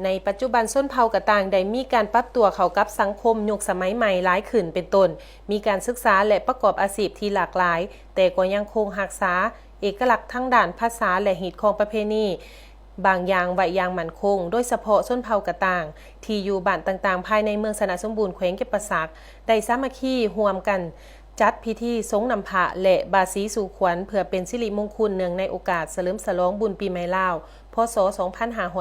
ในปัจจุบันชนเผ่ากะต่างได้มีการปรับตัวเข้ากับสังคมยุคสมัยใหม่หลายขึ้นเป็นต้นมีการศึกษาและประกอบอาชีพที่หลากหลายแต่ก็ยังคงรักษาเอกลักษณ์ทางด้านภาษาและฮีตของประเพณีบางอย่างไว้อย่างมั่นคงโดยเฉพาะชนเผ่ากะต่างที่อยู่บ้านต่างๆภายในเมืองสนะสมบูรณ์แขวงเก็บประสักได้สามัคคีร่วมกันจัดพิธีสงนำพระและบาสีสู่ขวัญเพื่อเป็นสิริมงคลเนื่องในโอกาสเฉลิมฉลองบุญปีใหม่ลาวพศ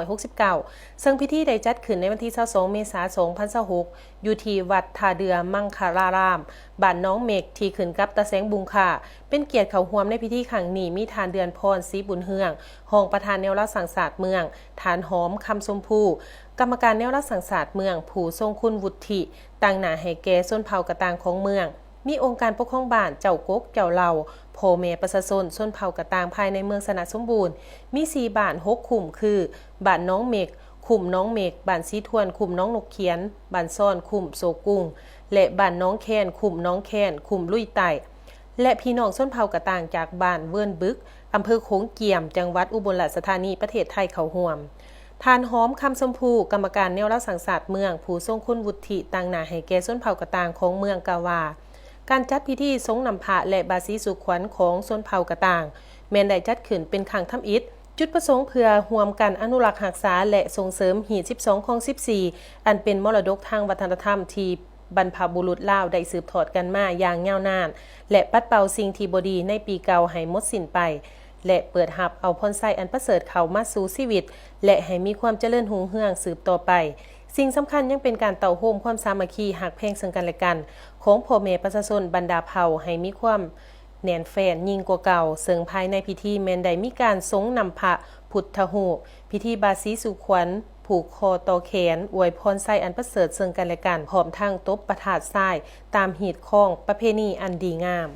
2569ซึ่งพิธีได้จัดขึ้นในวันที่22เมษายน2026อยู่ที่วัดท่าเรือมังคารารามบ้านน้องเมกที่ขึ้นกับตาแสงบุงค่ะเป็นเกียรติเข้าร่วมในพิธีครั้งนี้มีทานเดือนพรศรีบุญเฮืองรองประธานแนวรักษาศาสตร์เมืองฐานหอมคำชมพูกรรมการแนวรักษาศาสตร์เมืองผู้ทรงคุณวุฒิตั้งหน้าให้แก่ชนเผ่ากะต่างของเมืองมีองค์การปกครองบ้านเจ้ากกเจ้าเหล่าพ่อแม่ประชาชนชนเผ่ากะต่างภายในเมืองสนะสมบูรณ์มี4บ้าน6ขุมคือบ้านน้องเมกขุมน้องเมกบ้านสีทวนขุมน้องนกเขียนบ้านซ่อนขุมโศกุ้งและบ้านน้องแคนขุมน้องแคนขุมลุยไตและพี่น้องชนเผ่ากะต่างจากบ้านเวิร์นบึกอำเภอโขงเจียมจังหวัดอุบลราชธานีประเทศไทยเข้าร่วมทานหอมคำชมพูกรรมการแนวรักษาศาสตร์เมืองผู้ทรงคุณวุฒิตั้งหน้าให้แก่ชนเผ่ากะต่างของเมืองกาวาการจัดพิธีสงนำพระและบาสีสุขวัญของชนเผ่ากะต่างแม้นได้จัดขึ้นเป็นครั้งทำอิฐจุดประสงค์เพื่อร่วมกันอนุรักษ์รักษาและส่งเสริมหีด12ของ14อันเป็นมรดกทางวัฒนธรรมที่บรรพบุรุษลาวได้สืบทอดกันมาอย่างยาวนานและปัดเป่าสิ่งที่บ่ดีในปีเก่าให้หมดสิ้นไปและเปิดรับเอาพรไส้อันประเสริฐเข้ามาสู่ชีวิตและให้มีความเจริญรุ่งเรืองสืบต่อไปสิ่งสำคัญยังเป็นการเต่าโฮมความสามัคคีหักแพงซึ่งกันและกันของพ่อแม่ประชาชนบรรดาเผ่าให้มีความแน่นแฟ้นยิ่งกว่าเก่าซึ่งภายในพิธีแม้นได้มีการสงนำพระพุทธรูปพิธีบาสีสู่ขวัญผูกคอต่อแขนอวยพรไส้อันประเสริฐซึ่งกันและกันพร้อมทั้งตบประทาดทรายตามหีดข้องประเพณีอันดีงาม